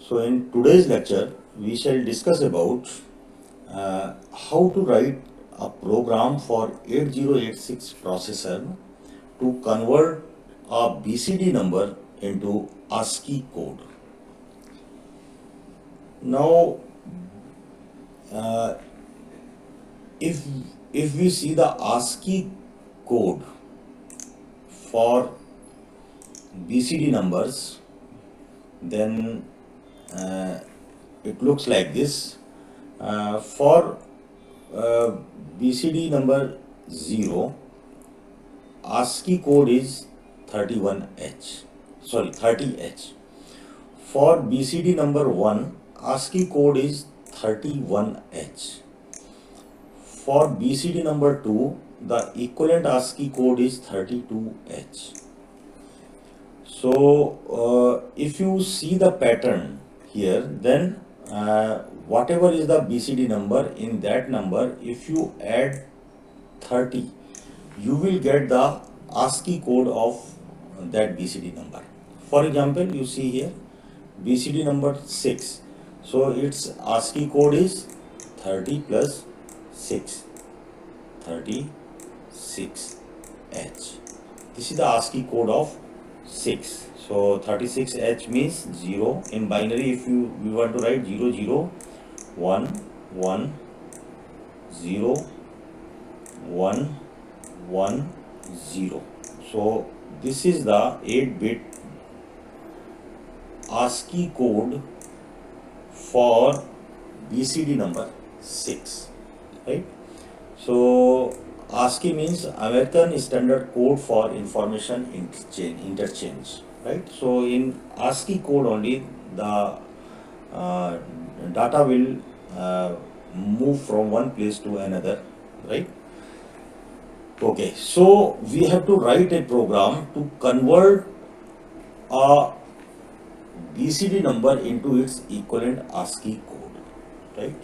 So in today's lecture, we shall discuss about how to write a program for 8086 processor to convert a BCD number into ASCII code. Now, uh, if if we see the ASCII code for BCD numbers, then uh, it looks like this. For BCD number 0, ASCII code is 31H, sorry 30H. For BCD number 1, ASCII code is 31H. For BCD number 2, the equivalent ASCII code is 32H. So if you see the pattern here, then whatever is the BCD number, in that number, if you add 30, you will get the ASCII code of that BCD number. For example, you see here BCD number 6. So its ASCII code is 30 plus 6, 36H. This is the ASCII code of 6. So 36H means 0. In binary, if we want to write 0, 0, 1, 1, 0, 1, 1, 0. So this is the 8-bit ASCII code for BCD number 6, right? So ASCII means American Standard Code for Information Interchange, right? So in ASCII code only the data will move from one place to another, right? Okay, so we have to write a program to convert a BCD number into its equivalent ASCII code, right?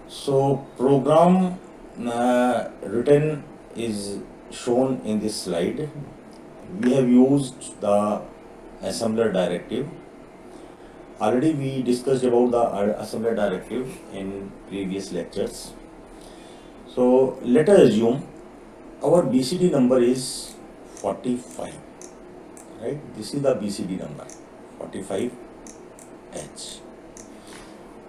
So program written is shown in this slide. We have used the assembler directive. Already we discussed about the assembler directive in previous lectures. So let us assume our BCD number is 45, right? This is the BCD number 45H,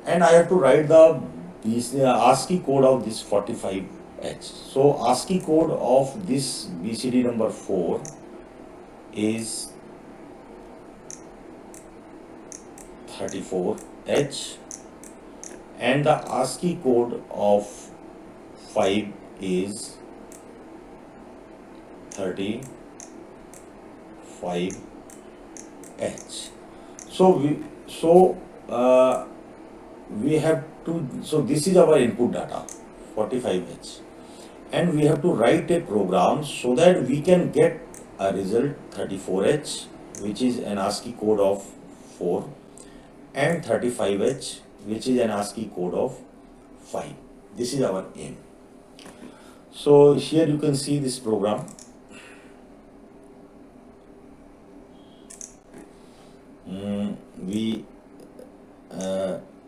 and I have to write the ASCII code of this 45H. So ASCII code of this BCD number 4 is 34H, and the ASCII code of 5 is 35H. So we have to, so this is our input data 45H, and we have to write a program so that we can get a result 34H, which is an ASCII code of 4, and 35H, which is an ASCII code of 5. This is our aim. So here you can see this program. We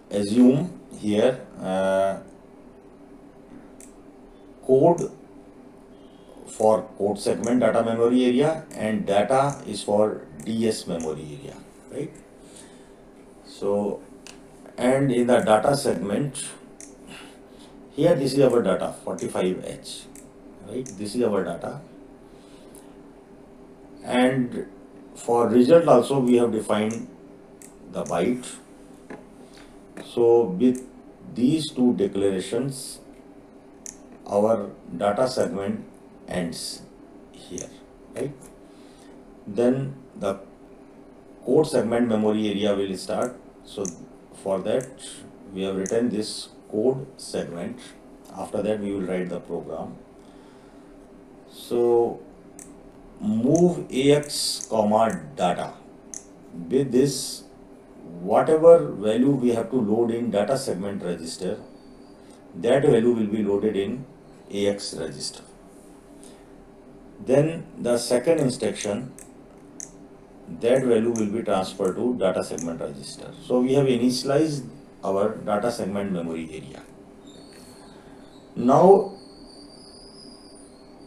assume here code for code segment data memory area, and data is for DS memory area, right? So, and in the data segment, here this is our data 45H, right? This is our data, and for result also we have defined the byte. So with these two declarations, our data segment ends here, right? Then the code segment memory area will start. So for that we have written this code segment. After that we will write the program. So move AX comma data. With this, whatever value we have to load in data segment register, that value will be loaded in AX register. Then the second instruction that value will be transferred to data segment register. So we have initialized our data segment memory area. Now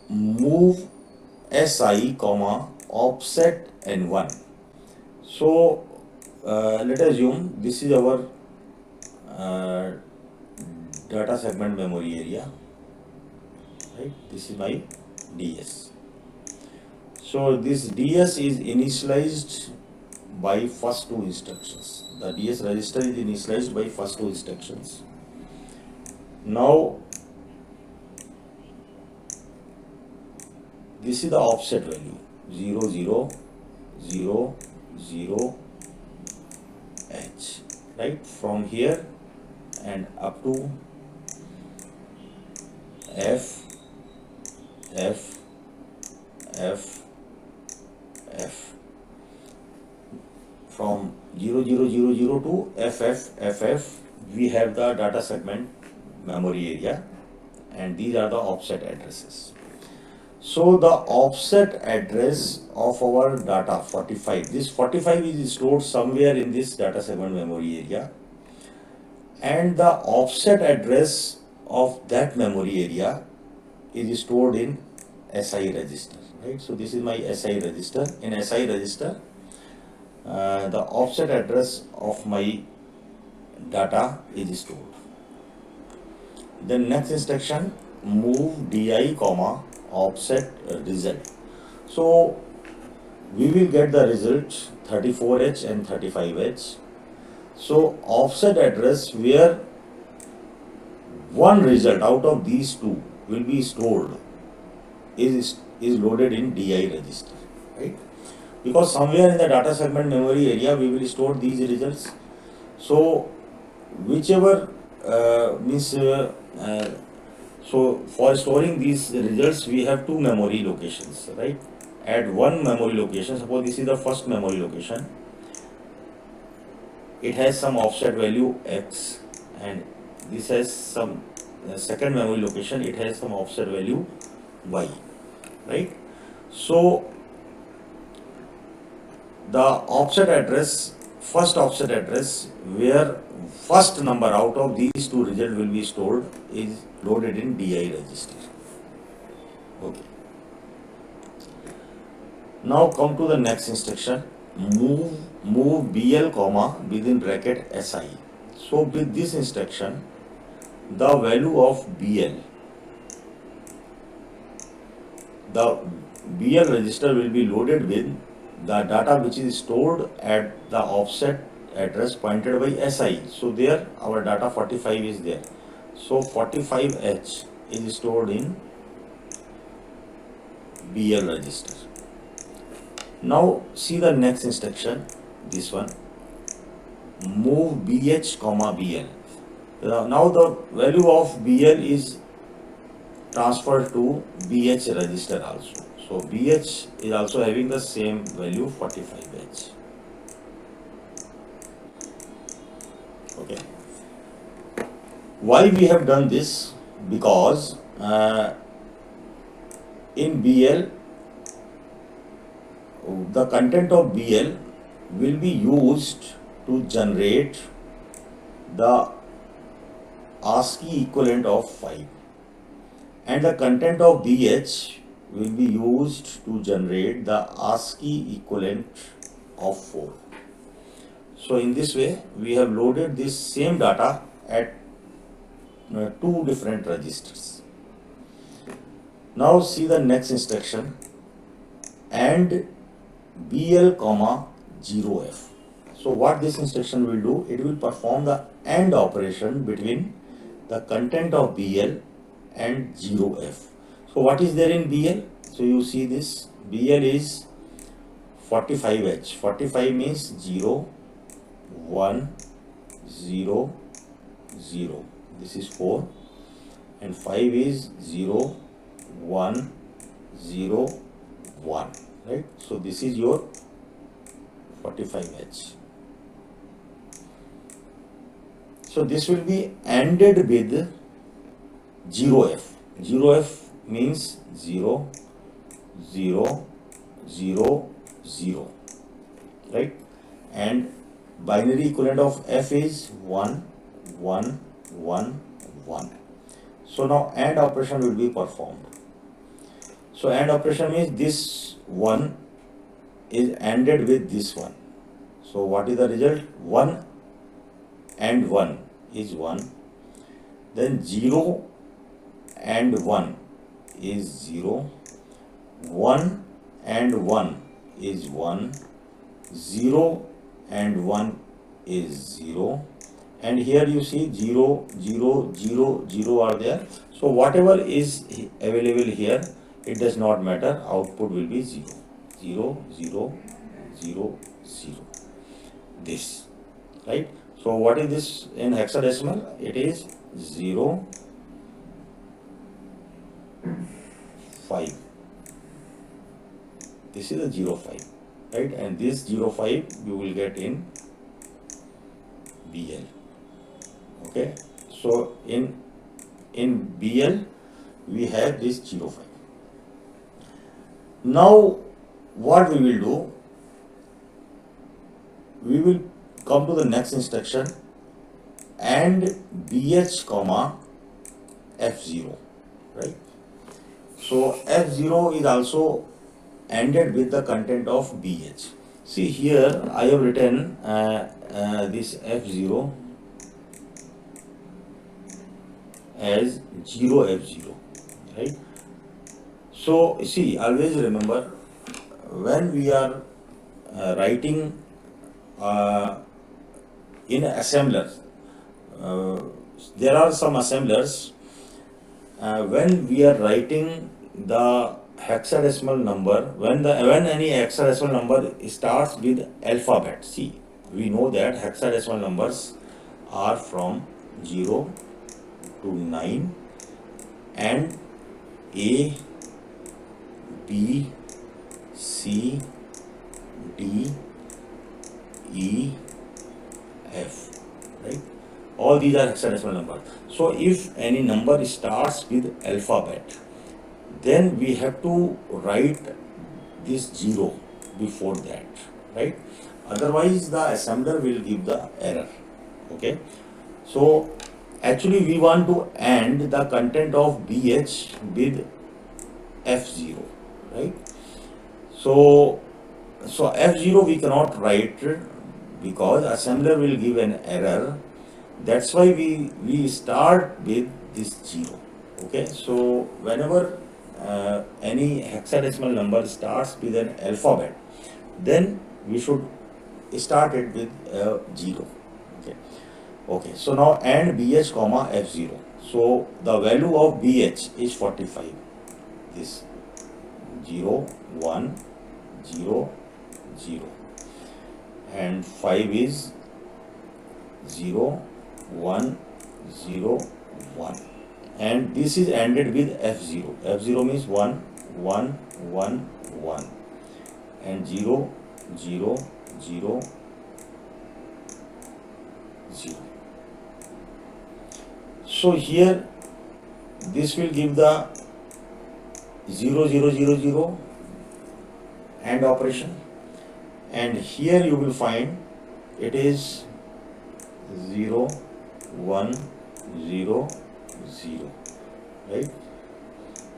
move si comma offset n1. So let us assume this is our uh, data segment memory area, right? This is my DS. So this DS is initialized by first two instructions. The DS register is initialized by first two instructions. Now this is the offset value 0 0 0 0 H, right? From here and up to F F F F. From 0 0 0 0 to FF FF, we have the data segment memory area, and these are the offset addresses. So the offset address of our data 45, this 45 is stored somewhere in this data segment memory area, and the offset address of that memory area is stored in SI register, right? So this is my SI register. In SI register, the offset address of my data is stored. Then next instruction, move di comma offset result. So we will get the result 34H and 35H. So offset address where one result out of these two will be stored is loaded in DI register, right? Because somewhere in the data segment memory area we will store these results. So whichever so for storing these results we have two memory locations, right? At one memory location, suppose this is the first memory location, it has some offset value X, and this has some second memory location, it has some offset value Y, right? So the offset address, first offset address where first number out of these two results will be stored is loaded in DI register. Okay. Now come to the next instruction, move BL comma within bracket SI. So with this instruction, the value of BL, the BL register will be loaded with the data which is stored at the offset address pointed by SI. So there our data 45 is there. So 45H is stored in BL register. Now see the next instruction, this one, move BH comma BL. Now the value of BL is transferred to BH register also. So BH is also having the same value 45H. Okay. Why we have done this? Because in BL, the content of BL will be used to generate the ASCII equivalent of 5, and the content of BH will be used to generate the ASCII equivalent of 4. So in this way we have loaded this same data at two different registers. Now see the next instruction, and BL comma 0F. So what this instruction will do, it will perform the AND operation between the content of BL and 0F. So what is there in BL? So you see this, BL is 45H. 45 means 0, 1, 0, 0. This is 4. And 5 is 0, 1, 0, 1. Right? So this is your 45H. So this will be ANDed with 0F. 0F means 0, 0, 0, 0. right? And binary equivalent of F is 1, 1, 1, 1. So now AND operation will be performed. So AND operation means this 1 is ANDed with this one. So what is the result? 1 and 1 is 1. Then 0 and 1 is 0. 1 and 1 is 1. 0 and 1 is 0. And here you see 0, 0, 0, 0 are there. So whatever is available here, it does not matter. Output will be 0. 0, 0, 0, 0. This, right? So what is this in hexadecimal? It is 0, 5. This is a 0, 5, right? And this 0, 5 you will get in BL. Okay, so in BL we have this 0, 5. Now what we will do, we will come to the next instruction and BH comma F0, right? So F0 is also ANDed with the content of BH. See here I have written this F0 as 0 F0, right? So see, always remember when we are writing in assemblers, there are some assemblers when we are writing the hexadecimal number, when any hexadecimal number starts with alphabet. See, we know that hexadecimal numbers are from 0 to 9 and A, B, C, D, E, F, right? All these are hexadecimal numbers. So if any number starts with alphabet, then we have to write this 0 before that, right? Otherwise the assembler will give the error. Okay, so actually we want to AND the content of BH with F0, right? So F0 we cannot write because assembler will give an error. That's why we start with this 0. Okay, so whenever any hexadecimal number starts with an alphabet, then we should start it with 0. Okay, okay. So now AND BH comma F0. So the value of BH is 45. This 0, 1, 0, 0, and 5 is 0, 1, 0, 1, and this is ANDed with F0. F0 means 1, 1, 1, 1, and 0, 0, 0, 0. So here this will give the 0, 0, 0, 0 AND operation, and here you will find it is 0, 1, 0, 0, right?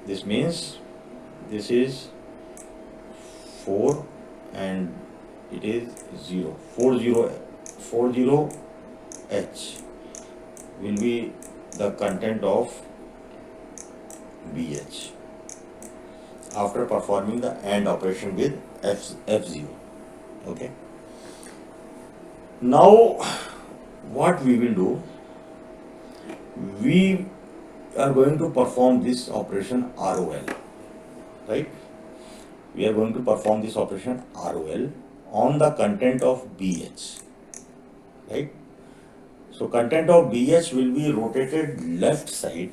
This means this is 4 and it is 0. 40 H will be the content of BH after performing the AND operation with F0. Okay. Now what we will do, we are going to perform this operation ROL, right? We are going to perform this operation ROL on the content of BH, right? So content of BH will be rotated left side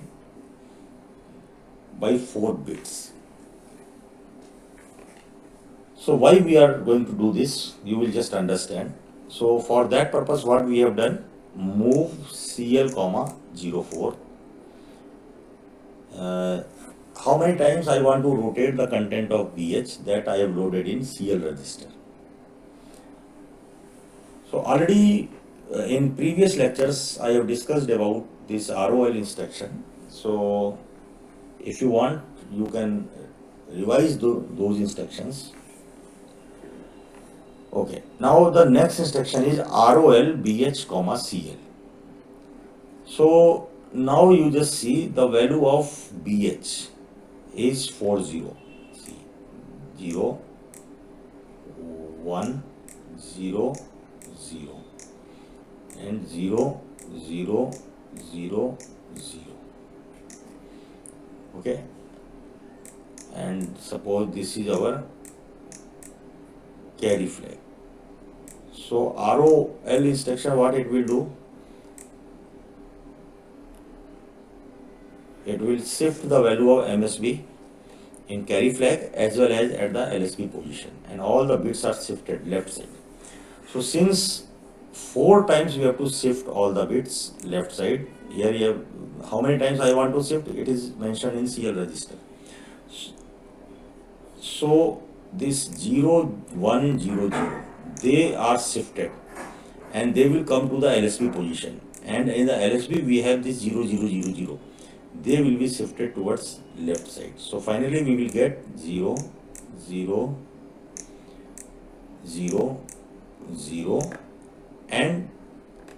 by 4 bits. So why we are going to do this, you will just understand. So for that purpose, what we have done, move CL comma 04. How many times I want to rotate the content of BH, that I have loaded in CL register. So already in previous lectures I have discussed about this ROL instruction. So if you want, you can revise those instructions. Okay, now the next instruction is ROL BH comma CL. So now you just see the value of BH is 40. See, 0, 1, 0, 0 and 0, 0, 0, 0. Okay, and suppose this is our carry flag. So ROL instruction, what it will do? It will shift the value of MSB in carry flag as well as at the LSB position, and all the bits are shifted left side. So since 4 times we have to shift all the bits left side, here you have how many times I want to shift, it is mentioned in CL register. So this 0, 1, 0, 0, they are shifted and they will come to the LSB position, and in the LSB we have this 0, 0, 0, 0, they will be shifted towards left side. So finally we will get 0, 0, 0, 0, and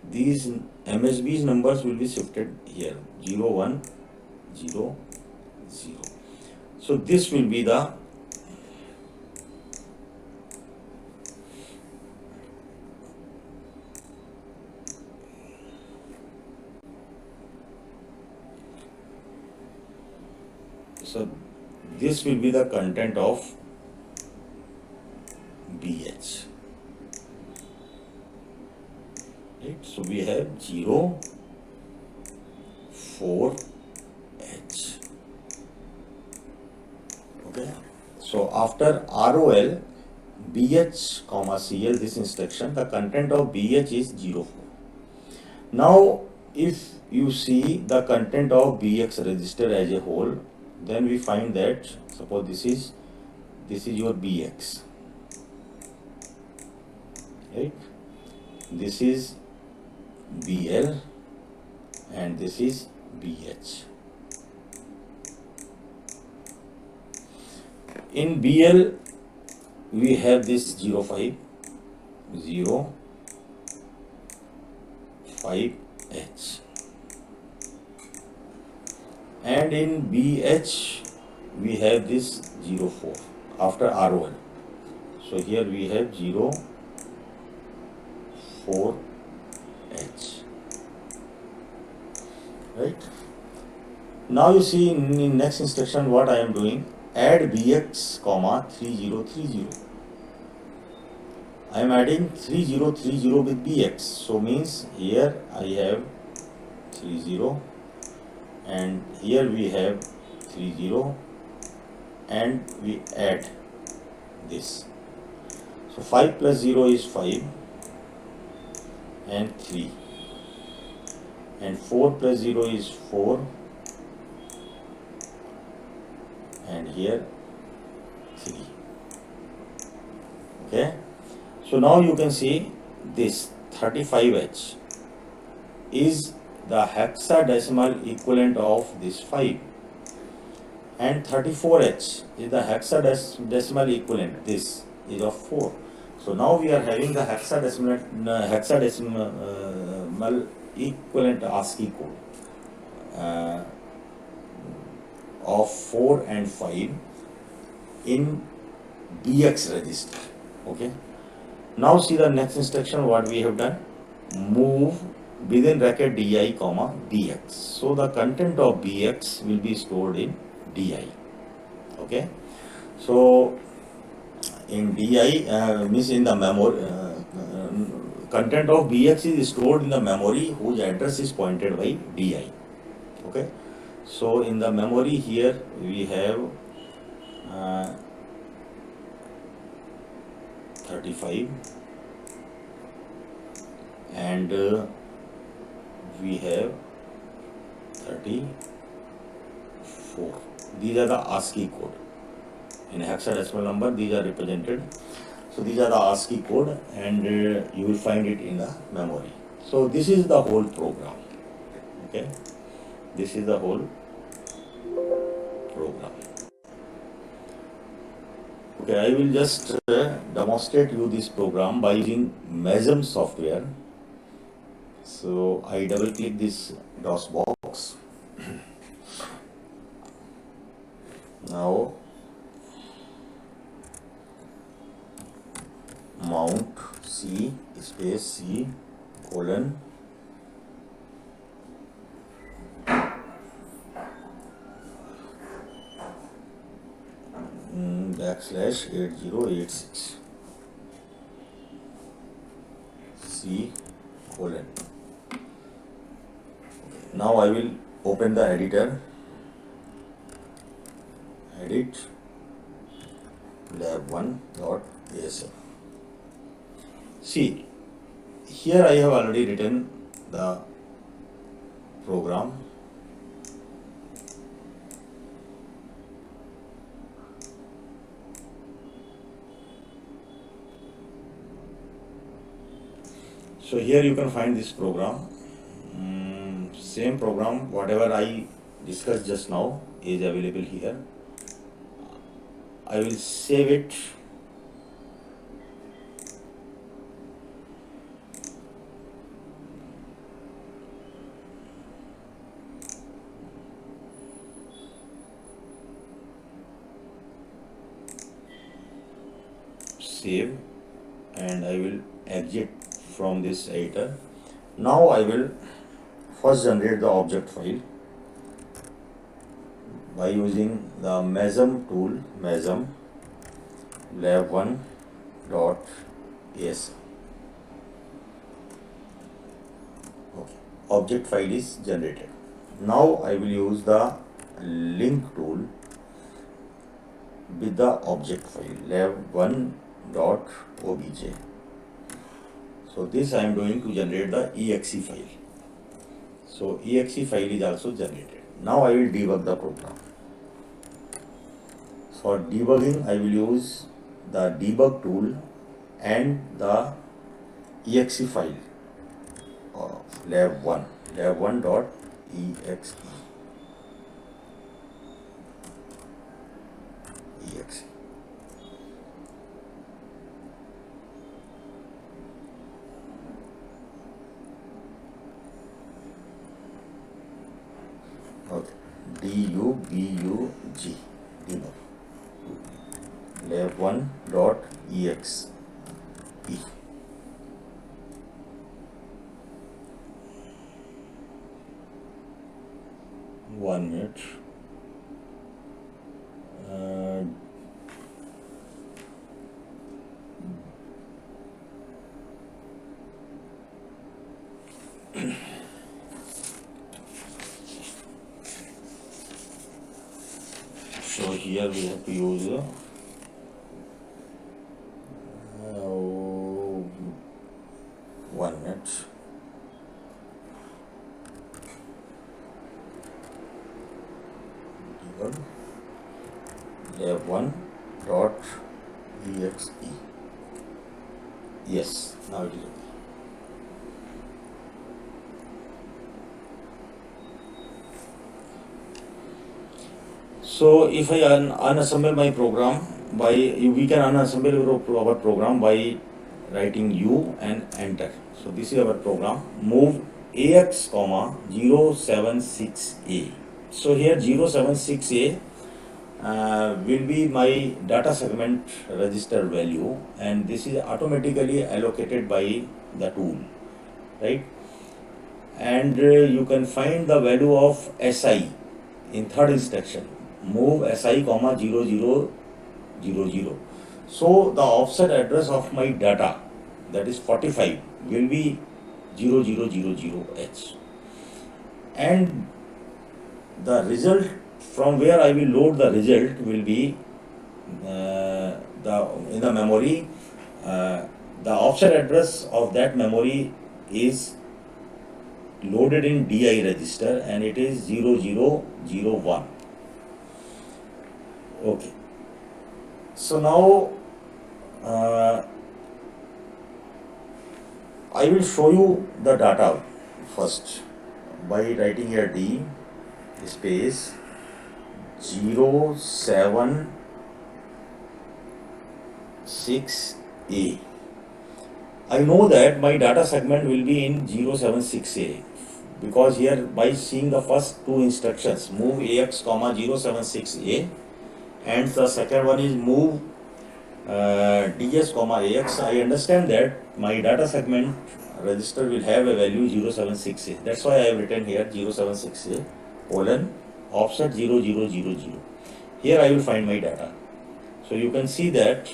these MSB's numbers will be shifted here 0, 1, 0, 0. So this will be the content of BH. Right? So we have 0, 4, H. Okay. So after ROL BH comma CL, this instruction, the content of BH is 0, 4. Now if you see the content of BX register as a whole, then we find that suppose this is your BX, right? This is BL and this is BH. In BL we have this 0, 5, 0, 5, H, and in BH we have this 0, 4 after ROL. So here we have 0, 4, H. Right? Now you see in next instruction what I am doing, add BX comma 3030. I am adding 3030 with BX. So means here I have 30 and here we have 30 and we add this. So 5 plus 0 is 5 and 3 and 4 plus 0 is 4 and here 3. Okay. So now you can see this 35H is the hexadecimal equivalent of this 5 and 34H is the hexadecimal equivalent, this is of 4. So now we are having the hexadecimal equivalent ASCII code of 4 and 5 in BX register. Okay. Now see the next instruction what we have done, move within bracket DI comma DX. So the content of BX will be stored in DI. Okay. So in DI means in the memory, content of BX is stored in the memory whose address is pointed by DI. Okay. So in the memory here we have 35 and we have 34. These are the ASCII code. In hexadecimal number these are represented. So So these are the ASCII code, and you will find it in the memory. So this is the whole program. Okay, this is the whole program. Okay, I will just demonstrate you this program by using Mesem software. So I double click this DOS box. Now mount C space C colon backslash 8086 C colon. Now I will open the editor, edit lab1.asm. See, here I have already written the program. So here you can find this program. Same program, whatever I discussed just now is available here. I will save it. Save, and I will exit from this editor. Now I will first generate the object file by using the Mesem tool, Mesem lab1.asm. Okay, object file is generated. Now I will use the link tool with the object file lab1.obj. So this I am going to generate the exe file. So exe file is also generated. Now I will debug the program. For debugging, I will use the debug tool and the exe file of lab1, lab1.exe. exe. Okay, dubug, debug, lab1.exe. 1 minute. So here we have to use 1 minute. Debug lab1.exe. Yes, now it is okay. So if I unassemble my program we can unassemble our program by writing U and enter. So this is our program. Move AX, 076A. So here 076A will be my data segment register value, and this is automatically allocated by the tool, right? And you can find the value of SI in third instruction. Move SI, 0000. So the offset address of my data, that is 45, will be 0000H. And the result from where I will load the result will be in the memory. The offset address of that memory is loaded in DI register, and it is 0001. Okay. So now Uh, I will show you the data first by writing here D space 076A. I know that my data segment will be in 076A because here by seeing the first two instructions move AX comma 076A and the second one is move DS comma AX, I understand that my data segment register will have a value 076A. That's why I have written here 076A colon offset 0000. Here I will find my data. So you can see that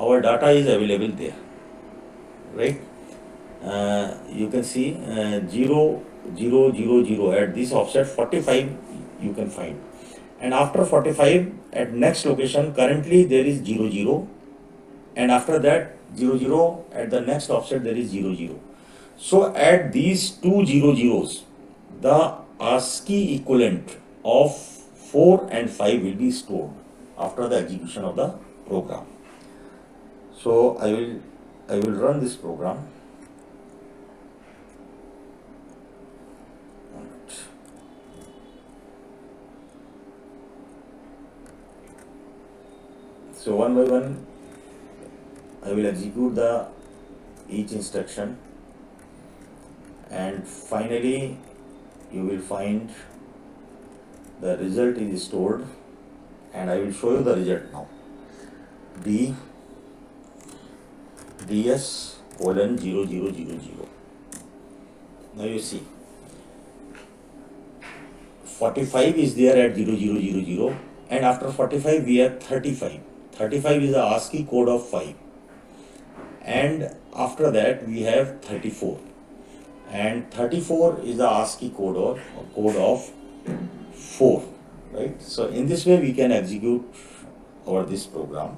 our data is available there, right? You can see 0000 at this offset 45 you can find, and after 45 at next location currently there is 00, and after that 00 at the next offset there is 00. So at these two 00s the ASCII equivalent of 4 and 5 will be stored after the execution of the program. So I will run this program. So one by one I will execute the each instruction, and finally you will find the result is stored, and I will show you the result now. DS colon 0000. Now you see 45 is there at 0000, and after 45 we have 35. 35 is the ASCII code of 5, and after that we have 34, and 34 is the ASCII code of 4, right? So in this way we can execute this program.